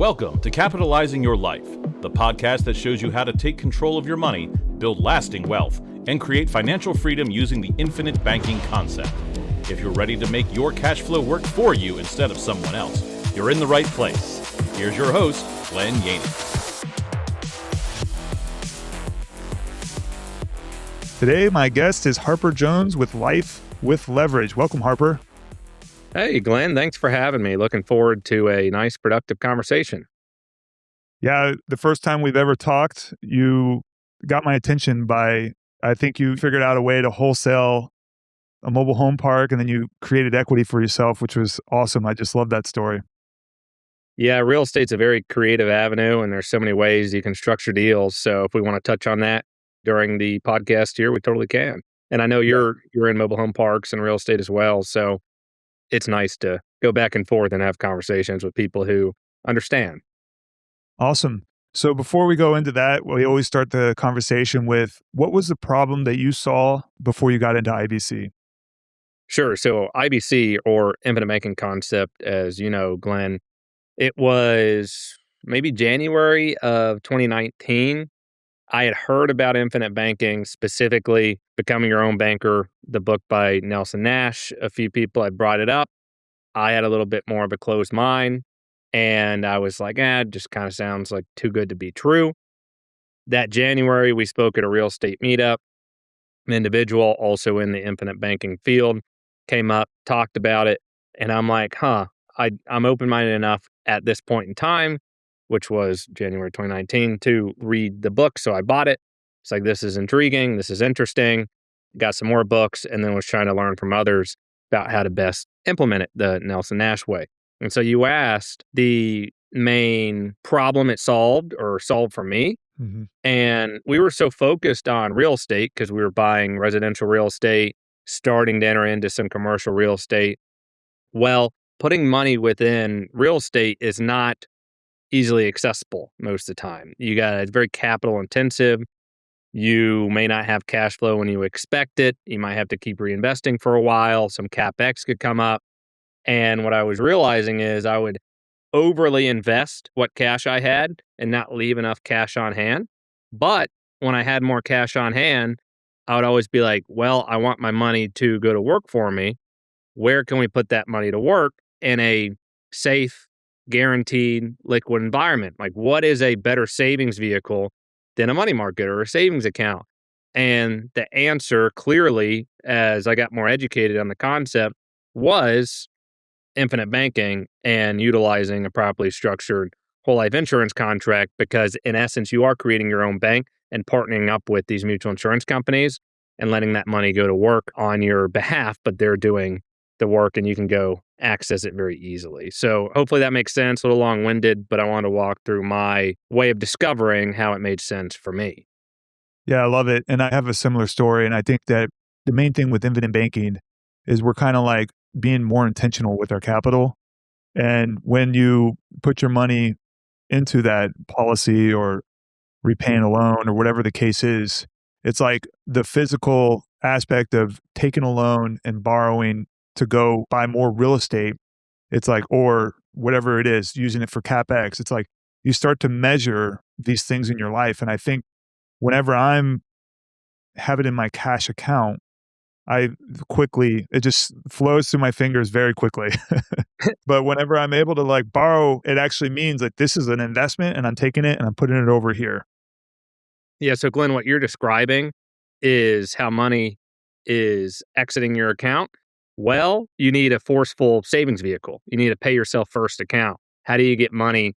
Welcome to Capitalizing Your Life, the podcast that shows you how to take control of your money, build lasting wealth, and create financial freedom using the infinite banking concept. If you're ready to make your cash flow work for you instead of someone else, you're in the right place. Here's your host, Glenn Yaney. Today, my guest is Harper Jones with Life with Leverage. Welcome, Harper. Hey, Glenn. Thanks for having me. Looking forward to a nice, productive conversation. Yeah, the first time we've ever talked, you got my attention by, I think you figured out a way to wholesale a mobile home park, and then you created equity for yourself, which was awesome. I just love that story. Yeah, real estate's a very creative avenue, and there's so many ways you can structure deals. So if we want to touch on that during the podcast here, we totally can. And I know you're in mobile home parks and real estate as well. So it's nice to go back and forth and have conversations with people who understand. Awesome. So before we go into that, we always start the conversation with, what was the problem that you saw before you got into IBC? Sure. So IBC, or infinite banking concept, as you know, Glenn, it was maybe January of 2019. I had heard about infinite banking, specifically Becoming Your Own Banker, the book by Nelson Nash. A few people had brought it up. I had a little bit more of a closed mind, and I was like, it just kind of sounds like too good to be true. That January, we spoke at a real estate meetup. An individual also in the infinite banking field came up, talked about it, and I'm like, I'm open-minded enough at this point in time, which was January 2019, to read the book. So I bought it. It's like, this is intriguing. This is interesting. Got some more books, and then was trying to learn from others about how to best implement it the Nelson Nash way. And so you asked the main problem it solved, or solved for me. Mm-hmm. And we were so focused on real estate because we were buying residential real estate, starting to enter into some commercial real estate. Well, putting money within real estate is not easily accessible most of the time. It's very capital intensive. You may not have cash flow when you expect it. You might have to keep reinvesting for a while. Some CapEx could come up. And what I was realizing is I would overly invest what cash I had and not leave enough cash on hand. But when I had more cash on hand, I would always be like, well, I want my money to go to work for me. Where can we put that money to work in a safe, guaranteed, liquid environment? Like, what is a better savings vehicle than a money market or a savings account? And the answer, clearly, as I got more educated on the concept, was infinite banking and utilizing a properly structured whole life insurance contract, because in essence, you are creating your own bank and partnering up with these mutual insurance companies and letting that money go to work on your behalf, but they're doing the work and you can go access it very easily. So hopefully that makes sense. A little long-winded, but I want to walk through my way of discovering how it made sense for me. Yeah, I love it. And I have a similar story. And I think that the main thing with infinite banking is we're kind of like being more intentional with our capital. And when you put your money into that policy or repaying a loan or whatever the case is, it's like the physical aspect of taking a loan and borrowing to go buy more real estate. It's like, or whatever it is, using it for CapEx. It's like you start to measure these things in your life. And I think whenever I'm have it in my cash account, it just flows through my fingers very quickly. But whenever I'm able to like borrow, it actually means like this is an investment and I'm taking it and I'm putting it over here. Yeah. So Glenn, what you're describing is how money is exiting your account. Well, you need a forceful savings vehicle. You need a pay yourself first account. How do you get money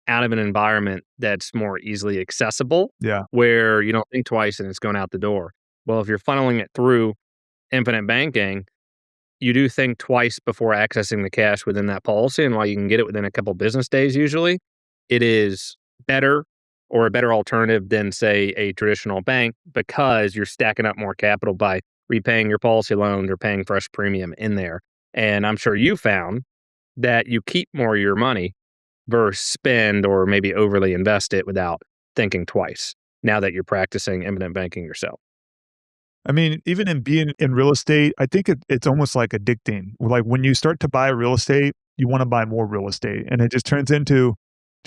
out of an environment that's more easily accessible? Yeah. Where you don't think twice and it's going out the door. Well, if you're funneling it through infinite banking, you do think twice before accessing the cash within that policy. And while you can get it within a couple business days, usually, it is better, or a better alternative than, say, a traditional bank, because you're stacking up more capital by repaying your policy loans or paying fresh premium in there. And I'm sure you found that you keep more of your money versus spend or maybe overly invest it without thinking twice, now that you're practicing infinite banking yourself. I mean, even in being in real estate, I think it's almost like addicting. Like when you start to buy real estate, you want to buy more real estate. And it just turns into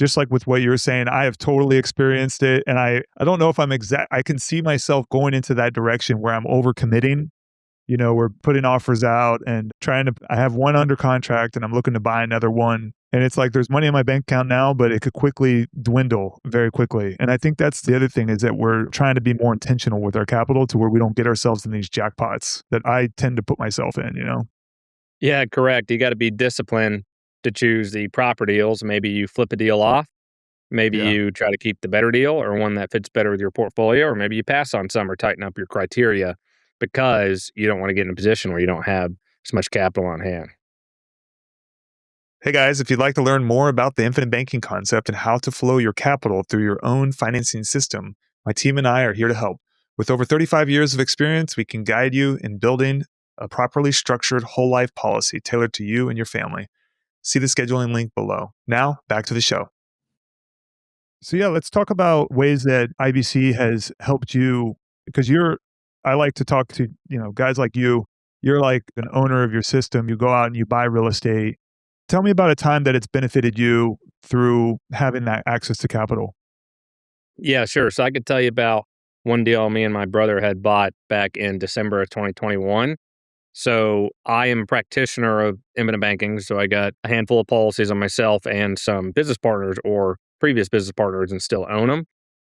just like with what you were saying, I have totally experienced it. And I don't know if I can see myself going into that direction where I'm overcommitting. We're putting offers out and I have one under contract and I'm looking to buy another one. And it's like there's money in my bank account now, but it could quickly dwindle very quickly. And I think that's the other thing is that we're trying to be more intentional with our capital to where we don't get ourselves in these jackpots that I tend to put myself in. Yeah, correct. You got to be disciplined to choose the proper deals. Maybe you flip a deal off. Maybe Yeah. you try to keep the better deal or one that fits better with your portfolio, or maybe you pass on some or tighten up your criteria because you don't want to get in a position where you don't have as much capital on hand. Hey guys, if you'd like to learn more about the infinite banking concept and how to flow your capital through your own financing system, my team and I are here to help. With over 35 years of experience, we can guide you in building a properly structured whole life policy tailored to you and your family. See the scheduling link below. Now, back to the show. So yeah, let's talk about ways that IBC has helped you because I like to talk to, guys like you. You're like an owner of your system. You go out and you buy real estate. Tell me about a time that it's benefited you through having that access to capital. Yeah, sure. So I could tell you about one deal me and my brother had bought back in December of 2021. So I am a practitioner of infinite banking. So I got a handful of policies on myself and some business partners or previous business partners and still own them.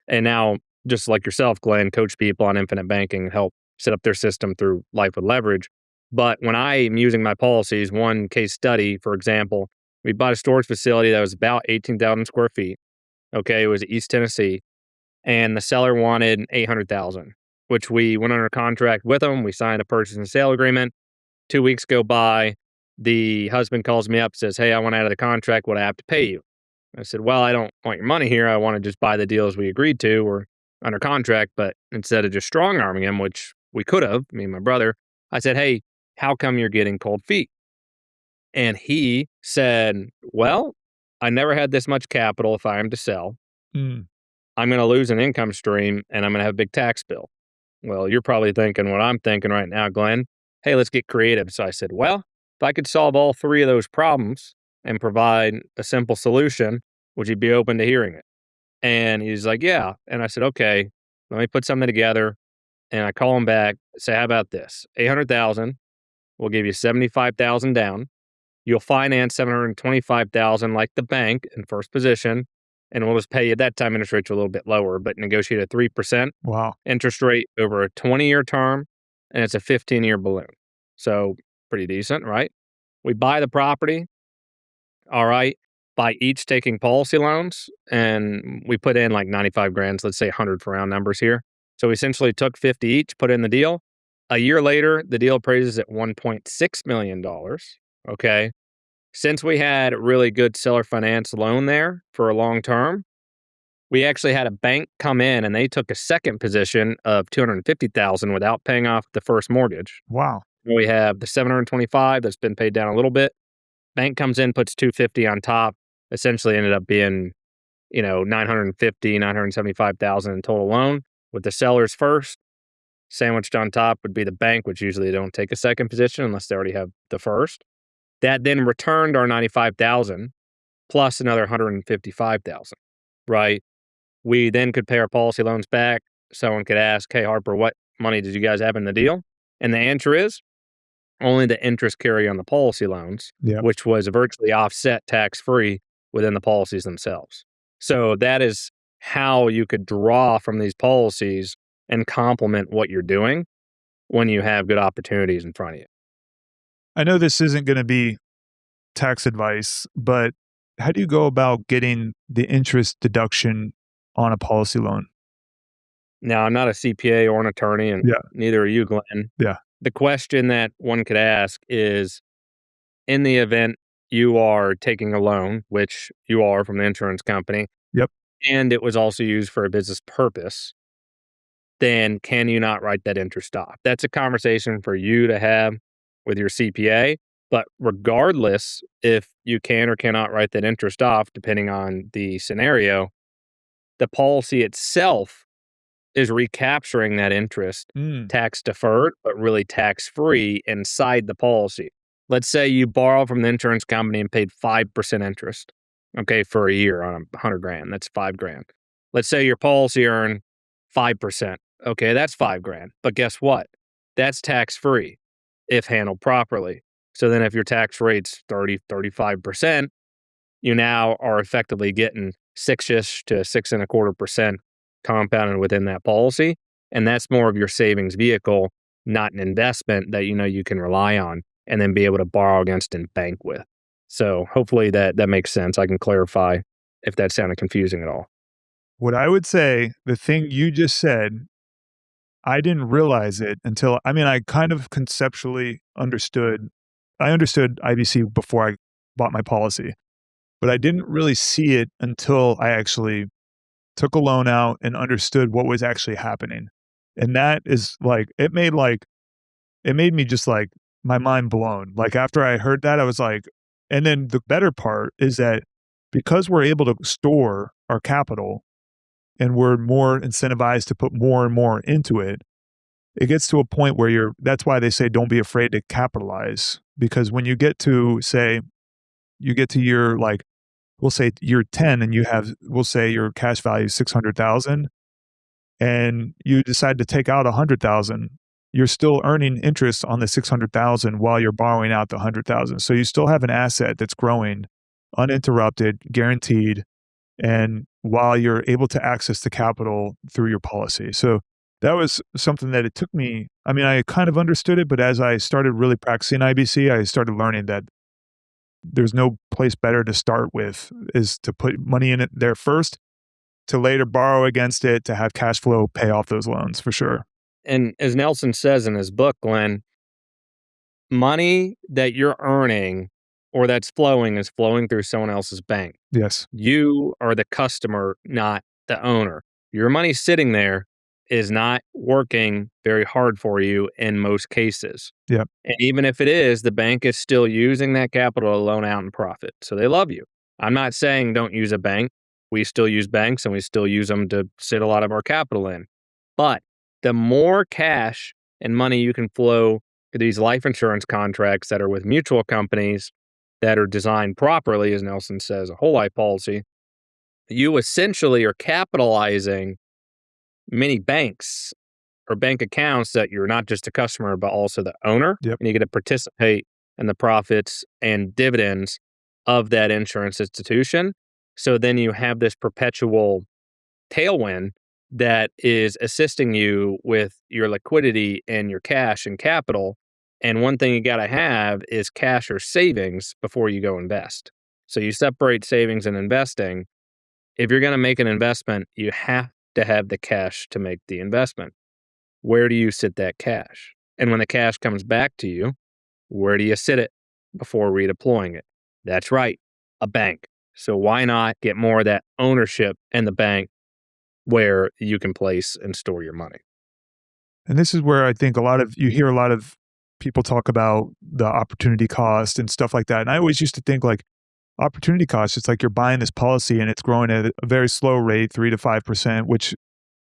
And now, just like yourself, Glenn, coach people on infinite banking and help set up their system through Life with Leverage. But when I am using my policies, one case study, for example, we bought a storage facility that was about 18,000 square feet. Okay, it was East Tennessee, and the seller wanted 800,000, which we went under contract with them. We signed a purchase and sale agreement. 2 weeks go by. The husband calls me up, says, "Hey, I want out of the contract. What do I have to pay you?" I said, "Well, I don't want your money here. I want to just buy the deals we agreed to. We're under contract." But instead of just strong arming him, which we could have, me and my brother, I said, "Hey, how come you're getting cold feet?" And he said, "Well, I never had this much capital if I am to sell. Mm, I'm going to lose an income stream and I'm going to have a big tax bill." Well, you're probably thinking what I'm thinking right now, Glenn. Hey, let's get creative. So I said, "Well, if I could solve all three of those problems and provide a simple solution, would you be open to hearing it?" And he's like, "Yeah." And I said, "Okay, let me put something together." And I call him back, say, "How about this? 800,000, we'll give you 75,000 down. You'll finance 725,000 like the bank in first position, and we'll just pay you at that time interest rates are a little bit lower, but negotiate a 3% wow. interest rate over a 20-year term, and it's a 15-year balloon." So pretty decent, right? We buy the property, all right, by each taking policy loans, and we put in like 95 grand, let's say 100 for round numbers here. So we essentially took 50 each, put in the deal. A year later, the deal appraises at $1.6 million. Okay. Since we had really good seller finance loan there for a long term, we actually had a bank come in and they took a second position of 250,000 without paying off the first mortgage. Wow. We have the 725 that's been paid down a little bit. Bank comes in, puts 250 on top. Essentially ended up being, 950, 975,000 in total loan with the sellers first. Sandwiched on top would be the bank, which usually don't take a second position unless they already have the first. That then returned our 95,000 plus another 155,000, right? We then could pay our policy loans back. Someone could ask, "Hey, Harper, what money did you guys have in the deal?" And the answer is only the interest carry on the policy loans, Yeah. which was virtually offset tax-free within the policies themselves. So that is how you could draw from these policies and complement what you're doing when you have good opportunities in front of you. I know this isn't going to be tax advice, but how do you go about getting the interest deduction on a policy loan? Now, I'm not a CPA or an attorney, and Yeah. neither are you, Glenn. Yeah. The question that one could ask is, in the event you are taking a loan, which you are from the insurance company, Yep. and it was also used for a business purpose, then can you not write that interest off? That's a conversation for you to have with your CPA. But regardless if you can or cannot write that interest off, depending on the scenario, the policy itself is recapturing that interest Mm, tax deferred, but really tax free inside the policy. Let's say you borrow from the insurance company and paid 5% interest. okay, for a year on 100 grand. That's 5 grand. Let's say your policy earned 5%. Okay, that's 5 grand. But guess what? That's tax free if handled properly. So then if your tax rate's 35%, you now are effectively getting 6-ish to 6.25% compounded within that policy. And that's more of your savings vehicle, not an investment that you can rely on and then be able to borrow against and bank with. So hopefully that makes sense. I can clarify if that sounded confusing at all. What I would say, the thing you just said, I didn't realize it until, I kind of conceptually understood. I understood IBC before I bought my policy, but I didn't really see it until I actually took a loan out and understood what was actually happening. And that is it made me just like my mind blown. Like after I heard that, I was like, and then the better part is that because we're able to store our capital and we're more incentivized to put more and more into it, it gets to a point where that's why they say don't be afraid to capitalize. Because when you get to year, like, we'll say year 10 and we'll say your cash value is 600,000 and you decide to take out 100,000, you're still earning interest on the 600,000 while you're borrowing out the 100,000. So you still have an asset that's growing uninterrupted, guaranteed, and while you're able to access the capital through your policy. So that was something that it took me. I kind of understood it, but as I started really practicing IBC, I started learning that there's no place better to start with is to put money in it there first, to later borrow against it, to have cash flow pay off those loans for sure. And as Nelson says in his book, Glenn, money that you're earning or that's flowing is flowing through someone else's bank. Yes. You are the customer, not the owner. Your money sitting there is not working very hard for you in most cases. Yep. And even if it is, the bank is still using that capital to loan out and profit. So they love you. I'm not saying don't use a bank. We still use banks and we still use them to sit a lot of our capital in. But the more cash and money you can flow to these life insurance contracts that are with mutual companies that are designed properly, as Nelson says, a whole life policy, you essentially are capitalizing many banks or bank accounts that you're not just a customer, but also the owner. Yep. And you get to participate in the profits and dividends of that insurance institution. So then you have this perpetual tailwind that is assisting you with your liquidity and your cash and capital. And one thing you got to have is cash or savings before you go invest. So you separate savings and investing. If you're going to make an investment, you have to have the cash to make the investment. Where do you sit that cash? And when the cash comes back to you, where do you sit it before redeploying it? That's right, a bank. So why not get more of that ownership in the bank where you can place and store your money? And this is where I think you hear a lot of people talk about the opportunity cost and stuff like that. And I always used to think like opportunity cost, it's like you're buying this policy and it's growing at a very slow rate, 3 to 5%, which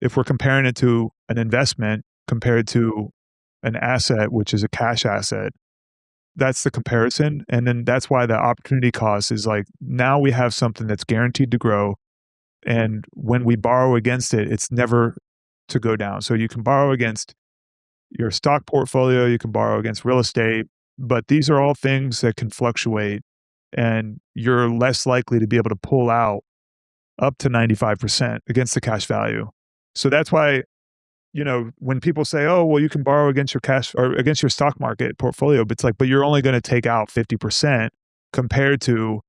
if we're comparing it to an investment compared to an asset, which is a cash asset, that's the comparison. And then that's why the opportunity cost is like, now we have something that's guaranteed to grow. And when we borrow against it, it's never to go down. So you can borrow against your stock portfolio, you can borrow against real estate, but these are all things that can fluctuate and you're less likely to be able to pull out up to 95% against the cash value. So that's why, when people say, oh, well, you can borrow against your cash or against your stock market portfolio, but it's like, but you're only going to take out 50% compared to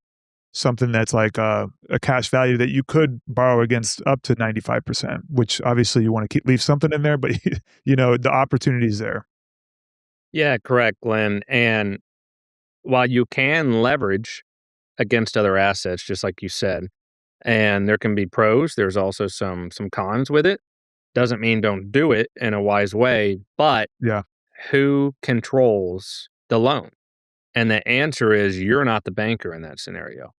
something that's like a cash value that you could borrow against up to 95%, which obviously you want to leave something in there, but the opportunity is there. Yeah, correct, Glenn. And while you can leverage against other assets, just like you said, and there can be pros, there's also some cons with it. Doesn't mean don't do it in a wise way, but Yeah. who controls the loan? And the answer is you're not the banker in that scenario.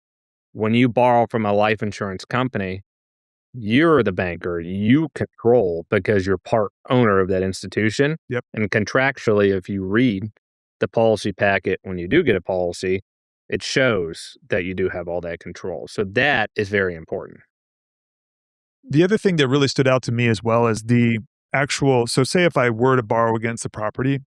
When you borrow from a life insurance company, you're the banker. You control because you're part owner of that institution. Yep. And contractually, if you read the policy packet when you do get a policy, it shows that you do have all that control. So that is very important. The other thing that really stood out to me as well is the actual, so say if I were to borrow against the property,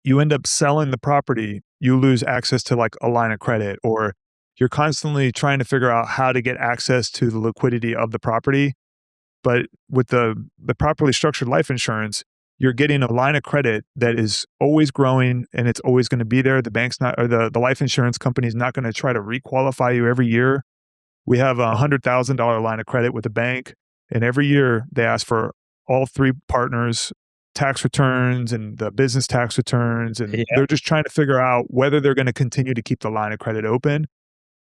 you end up selling the property, you lose access to like a line of credit, or you're constantly trying to figure out how to get access to the liquidity of the property. But with the properly structured life insurance, you're getting a line of credit that is always growing and it's always going to be there. The bank's not, or the life insurance company is not going to try to requalify you every year. We have a $100,000 line of credit with the bank, and every year they ask for all three partners' tax returns and the business tax returns, and they're just trying to figure out whether they're going to continue to keep the line of credit open.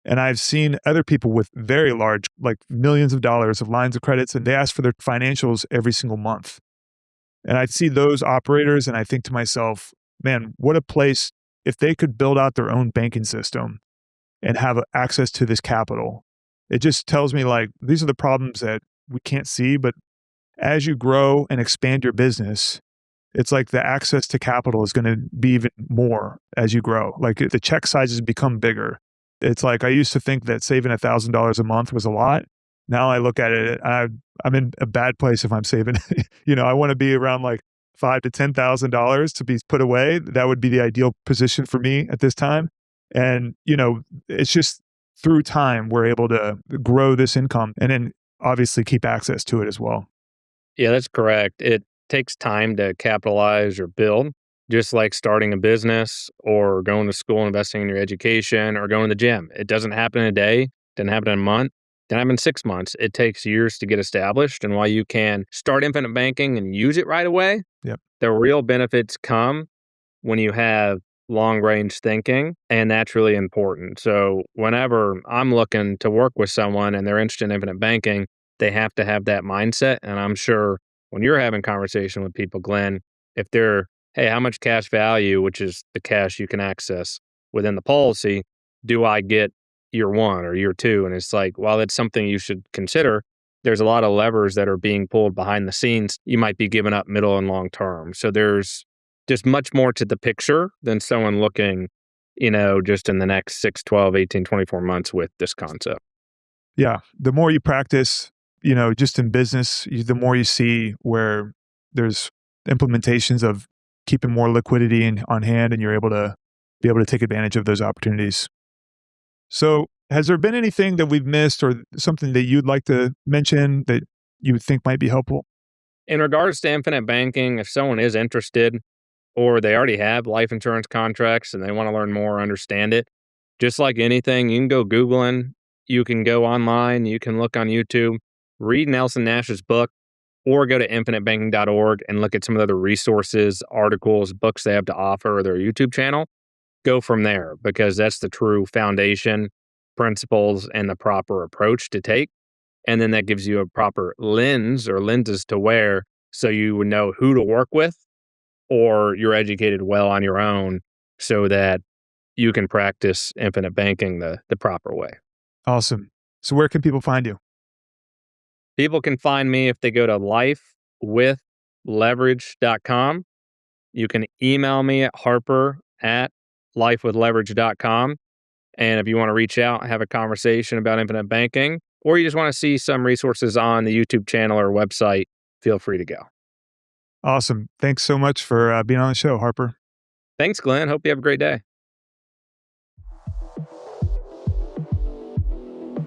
And I've seen other people with very large, like millions of dollars of lines of credits, and they ask for their financials every single month. And I see those operators and I think to myself, man, what a place if they could build out their own banking system and have access to this capital. It just tells me like, these are the problems that we can't see, but as you grow and expand your business, it's like the access to capital is going to be even more as you grow. Like the check sizes become bigger. It's like I used to think that saving $1,000 a month was a lot. Now I look at it, I'm in a bad place if I'm saving. I want to be around like $5,000 to $10,000 to be put away. That would be the ideal position for me at this time. And it's just through time we're able to grow this income and then obviously keep access to it as well. Yeah, that's correct. It takes time to capitalize or build, just like starting a business or going to school, investing in your education, or going to the gym. It doesn't happen in a day, doesn't happen in a month, doesn't happen in 6 months. It takes years to get established. And while you can start infinite banking and use it right away, the real benefits come when you have long-range thinking, and that's really important. So whenever I'm looking to work with someone and they're interested in infinite banking, they have to have that mindset. And I'm sure when you're having conversation with people, Glenn, if they're, hey, how much cash value, which is the cash you can access within the policy, do I get year one or year two? And it's like, while it's something you should consider, there's a lot of levers that are being pulled behind the scenes. You might be giving up middle and long term. So there's just much more to the picture than someone looking, just in the next 6, 12, 18, 24 months with this concept. Yeah. The more you practice, just in business, the more you see where there's implementations of keeping more liquidity on hand, and you're able to take advantage of those opportunities. So has there been anything that we've missed or something that you'd like to mention that you would think might be helpful? In regards to infinite banking, if someone is interested or they already have life insurance contracts and they want to learn more or understand it, just like anything, you can go Googling, you can go online, you can look on YouTube, read Nelson Nash's book, or go to infinitebanking.org and look at some of the other resources, articles, books they have to offer, or their YouTube channel. Go from there, because that's the true foundation, principles, and the proper approach to take. And then that gives you a proper lens or lenses to wear so you would know who to work with, or you're educated well on your own so that you can practice infinite banking the proper way. Awesome. So where can people find you? People can find me if they go to lifewithleverage.com. You can email me at harper@lifewithleverage.com. And if you want to reach out and have a conversation about infinite banking, or you just want to see some resources on the YouTube channel or website, feel free to go. Awesome. Thanks so much for being on the show, Harper. Thanks, Glenn. Hope you have a great day.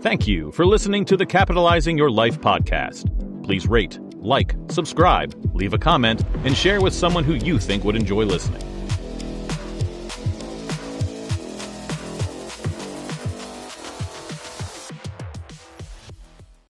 Thank you for listening to the Capitalizing Your Life podcast. Please rate, like, subscribe, leave a comment, and share with someone who you think would enjoy listening.